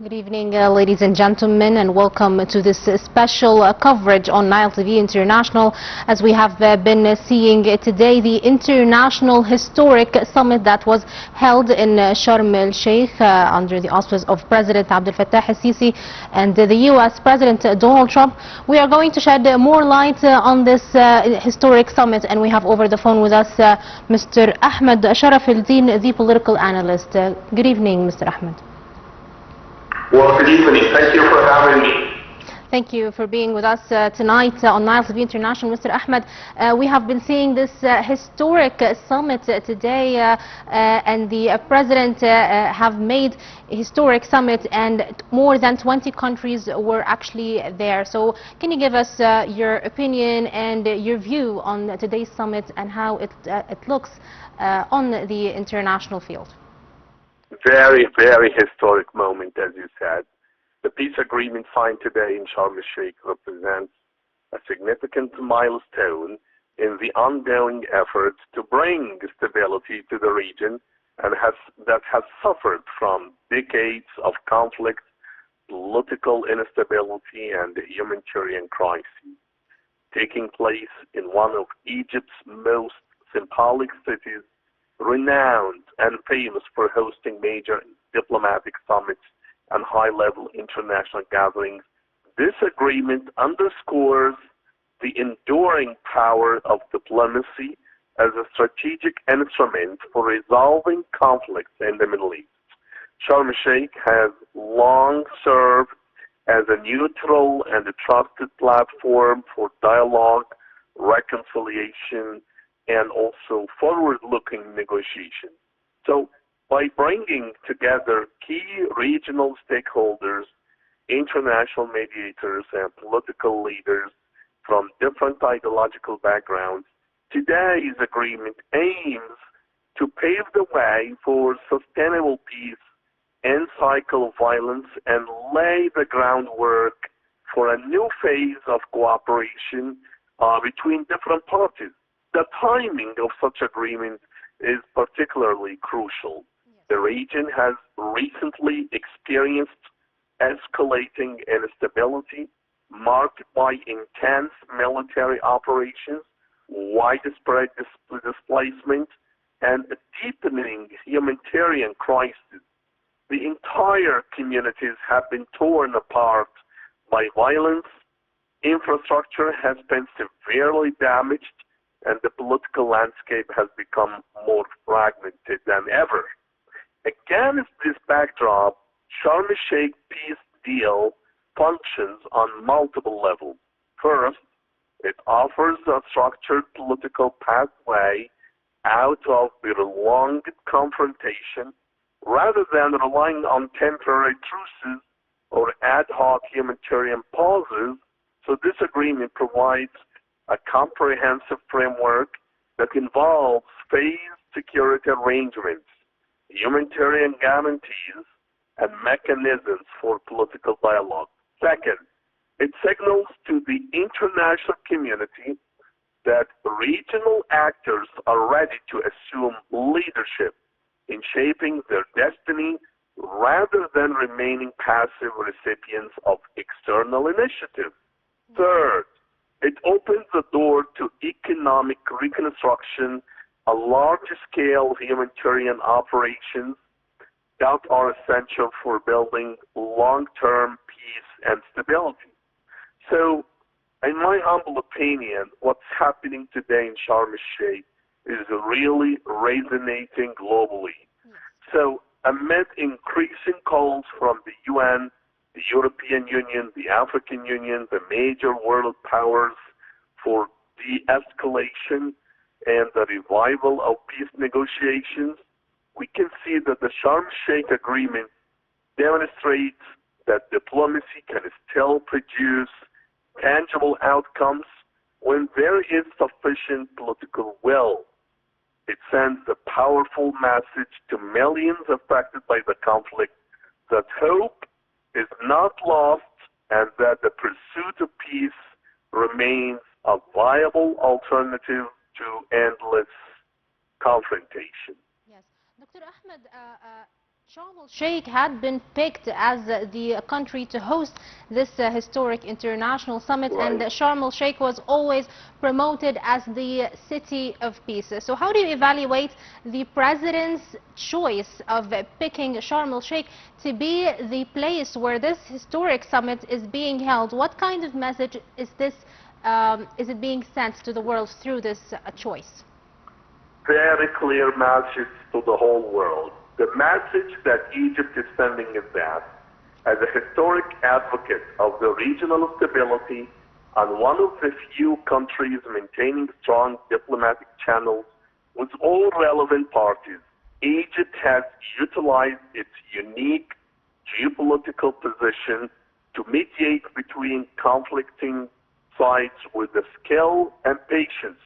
Good evening, ladies and gentlemen, and welcome to this special coverage on Nile TV International. As we have been seeing today, the International Historic Summit that was held in Sharm el-Sheikh under the auspices of President Abdel Fattah el-Sisi and the U.S. President Donald Trump. We are going to shed more light on this historic summit, and we have over the phone with us Mr. Ahmed Sharaf, Deen, the political analyst. Good evening, Mr. Ahmed. Well, good evening. Thank you for having me. Thank you for being with us tonight on Nile TV International. Mr. Ahmed, we have been seeing this historic summit today, and the president have made a historic summit, and more than 20 countries were actually there. So can you give us your opinion and your view on today's summit and how it looks on the international field? Very, very historic moment, as you said. The peace agreement signed today in Sharm el-Sheikh represents a significant milestone in the ongoing efforts to bring stability to the region and that has suffered from decades of conflict, political instability, and humanitarian crises. Taking place in one of Egypt's most symbolic cities, renowned and famous for hosting major diplomatic summits and high-level international gatherings, this agreement underscores the enduring power of diplomacy as a strategic instrument for resolving conflicts in the Middle East. Sharm el-Sheikh has long served as a neutral and a trusted platform for dialogue, reconciliation, and also forward-looking negotiations. So by bringing together key regional stakeholders, international mediators, and political leaders from different ideological backgrounds, today's agreement aims to pave the way for sustainable peace and cycle violence and lay the groundwork for a new phase of cooperation between different parties. The timing of such agreement is particularly crucial. The region has recently experienced escalating instability marked by intense military operations, widespread displacement, and a deepening humanitarian crisis. The entire communities have been torn apart by violence, infrastructure has been severely damaged, and the political landscape has become more fragmented than ever. Against this backdrop, Sharm el-Sheikh peace deal functions on multiple levels. First, it offers a structured political pathway out of the prolonged confrontation rather than relying on temporary truces or ad hoc humanitarian pauses. So this agreement provides a comprehensive framework that involves phased security arrangements, humanitarian guarantees, and mechanisms for political dialogue. Second, it signals to the international community that regional actors are ready to assume leadership in shaping their destiny rather than remaining passive recipients of external initiatives. Third, it opens the door to economic reconstruction, a large-scale humanitarian operations that are essential for building long-term peace and stability. So, in my humble opinion, what's happening today in Sharm el-Sheikh is really resonating globally. So, amid increasing calls from the UN, the European Union, the African Union, the major world powers for de-escalation and the revival of peace negotiations, we can see that the Sharm el-Sheikh agreement demonstrates that diplomacy can still produce tangible outcomes when there is sufficient political will. It sends a powerful message to millions affected by the conflict that hope is not lost and that the pursuit of peace remains a viable alternative to endless confrontation. Yes. Dr. Ahmed, Sharm el-Sheikh had been picked as the country to host this historic international summit, and Right. Sharm el-Sheikh was always promoted as the city of peace. So how do you evaluate the president's choice of picking Sharm el-Sheikh to be the place where this historic summit is being held? What kind of message is this, is it being sent to the world through this choice? Very clear message to the whole world. The message that Egypt is sending is that, as a historic advocate of the regional stability and one of the few countries maintaining strong diplomatic channels with all relevant parties, Egypt has utilized its unique geopolitical position to mediate between conflicting sides with the skill and patience.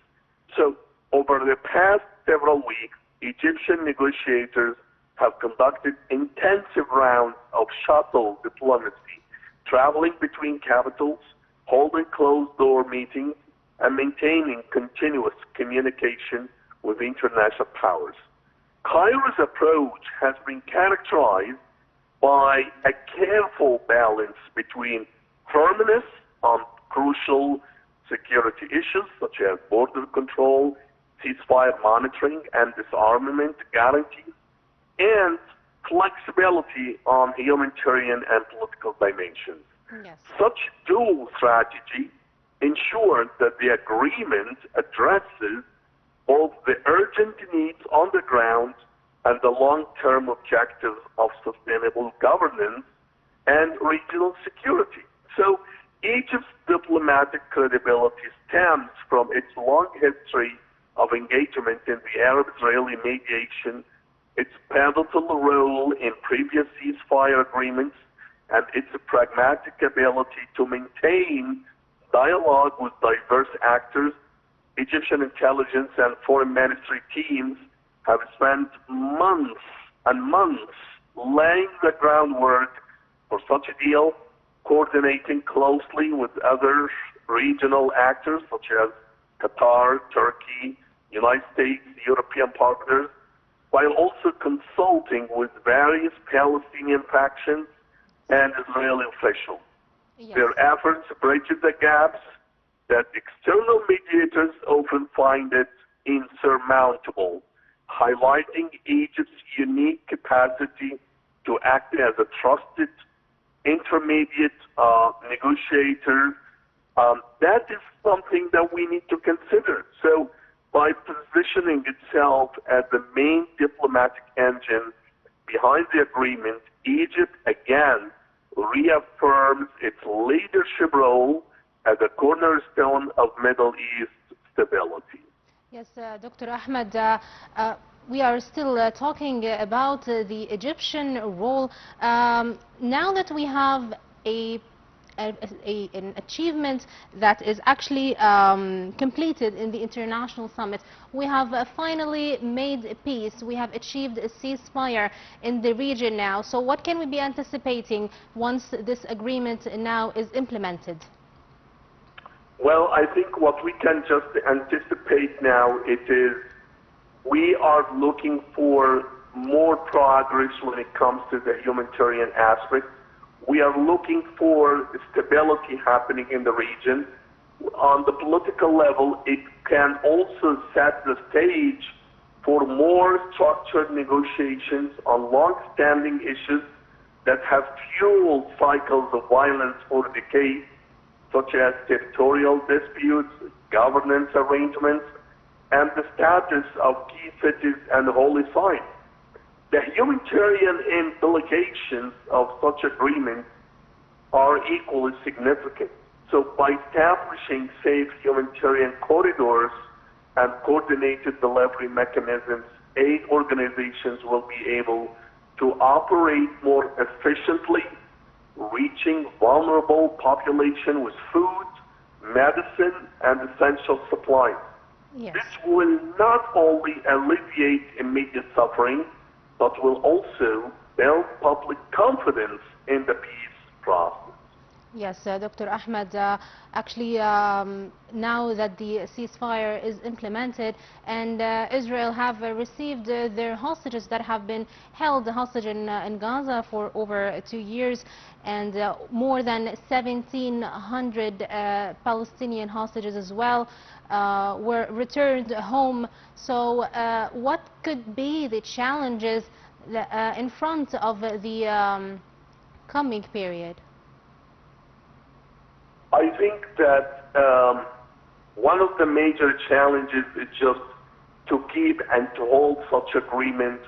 So, over the past several weeks, Egyptian negotiators have conducted intensive rounds of shuttle diplomacy, traveling between capitals, holding closed-door meetings, and maintaining continuous communication with international powers. Cairo's approach has been characterized by a careful balance between firmness on crucial security issues such as border control, ceasefire monitoring, and disarmament guarantees, and flexibility on humanitarian and political dimensions. Yes. Such dual strategy ensures that the agreement addresses both the urgent needs on the ground and the long-term objectives of sustainable governance and regional security. So Egypt's diplomatic credibility stems from its long history of engagement in the Arab-Israeli mediation, its pivotal role in previous ceasefire agreements, and its pragmatic ability to maintain dialogue with diverse actors. Egyptian intelligence and foreign ministry teams have spent months and months laying the groundwork for such a deal, coordinating closely with other regional actors such as Qatar, Turkey, United States, European partners, while also consulting with various Palestinian factions and Israeli officials. Yes. Their efforts bridge the gaps that external mediators often find it insurmountable, highlighting Egypt's unique capacity to act as a trusted intermediate negotiator. That is something that we need to consider. So, by positioning itself as the main diplomatic engine behind the agreement, Egypt again reaffirms its leadership role as a cornerstone of Middle East stability. Yes, Dr. Ahmed, we are still talking about the Egyptian role. Now that we have an achievement that is actually completed in the international summit, we have finally made peace. We have achieved a ceasefire in the region now. So what can we be anticipating once this agreement now is implemented? Well, I think what we can just anticipate now it is we are looking for more progress when it comes to the humanitarian aspect. We are looking for stability happening in the region. On the political level, it can also set the stage for more structured negotiations on long-standing issues that have fueled cycles of violence for decades, such as territorial disputes, governance arrangements, and the status of key cities and holy sites. The humanitarian implications of such agreements are equally significant. So by establishing safe humanitarian corridors and coordinated delivery mechanisms, aid organizations will be able to operate more efficiently, reaching vulnerable population with food, medicine, and essential supplies. Yes. This will not only alleviate immediate suffering, but will also build public confidence in the peace process. Yes, Dr. Ahmed, actually now that the ceasefire is implemented and Israel have received their hostages that have been held hostage in Gaza for over 2 years, and more than 1,700 Palestinian hostages as well were returned home. So what could be the challenges in front of the coming period? I think that one of the major challenges is just to keep and to hold such agreement,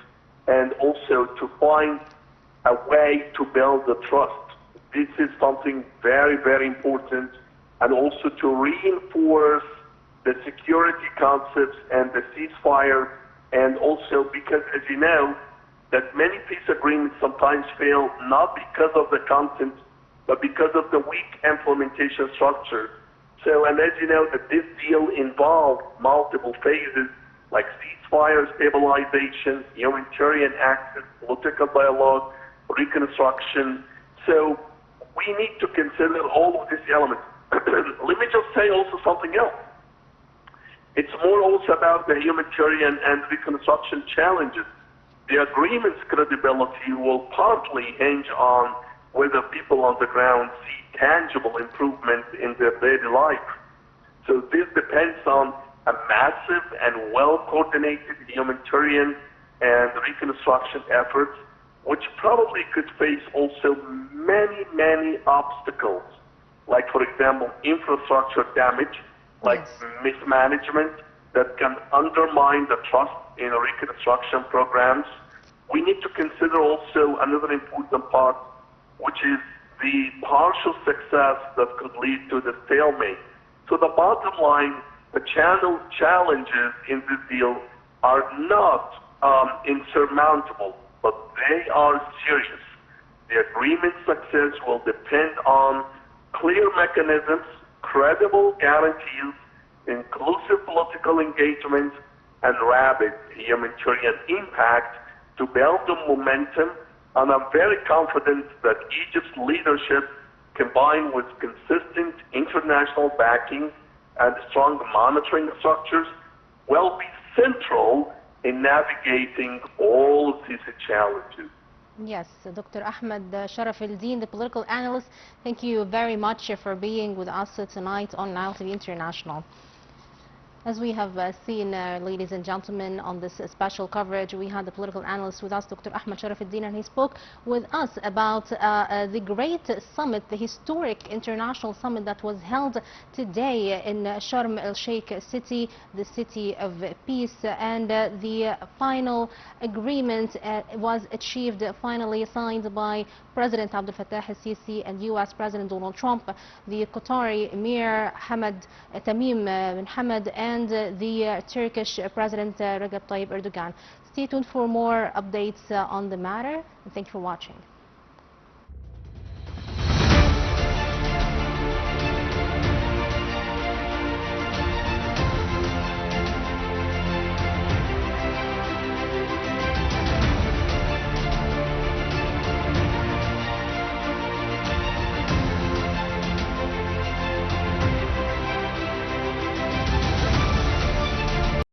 and also to find a way to build the trust. This is something very, very important, and also to reinforce the security concepts and the ceasefire, and also because, as you know, that many peace agreements sometimes fail not because of the content, but because of the weak implementation structure. So, and as you know, that this deal involved multiple phases like ceasefire, stabilization, humanitarian access, political dialogue, reconstruction. So we need to consider all of these elements. Let me just say also something else. It's more also about the humanitarian and reconstruction challenges. The agreement's credibility will partly hinge on whether people on the ground see tangible improvements in their daily life. So this depends on a massive and well-coordinated humanitarian and reconstruction efforts, which probably could face also many, many obstacles, like, for example, infrastructure damage, like mismanagement that can undermine the trust in reconstruction programs. We need to consider also another important part, which is the partial success that could lead to the stalemate. So the bottom line, the challenges in this deal are not insurmountable, but they are serious. The agreement's success will depend on clear mechanisms, credible guarantees, inclusive political engagement, and rapid humanitarian impact to build the momentum. And I'm very confident that Egypt's leadership, combined with consistent international backing and strong monitoring structures, will be central in navigating all of these challenges. Yes, Dr. Ahmed Sharaf, Deen, the political analyst, thank you very much for being with us tonight on Nile TV International. As we have seen, ladies and gentlemen, on this special coverage, we had the political analyst with us, Dr. Ahmed Sharaf, and he spoke with us about the great summit, the historic international summit that was held today in Sharm el-Sheikh city, the city of peace, and the final agreement was achieved, finally signed by President Abdel Fattah el-Sisi and U.S. President Donald Trump, the Qatari Emir Hamad Tamim bin Hamad, and the Turkish President Recep Tayyip Erdogan. Stay tuned for more updates on the matter, and thank you for watching.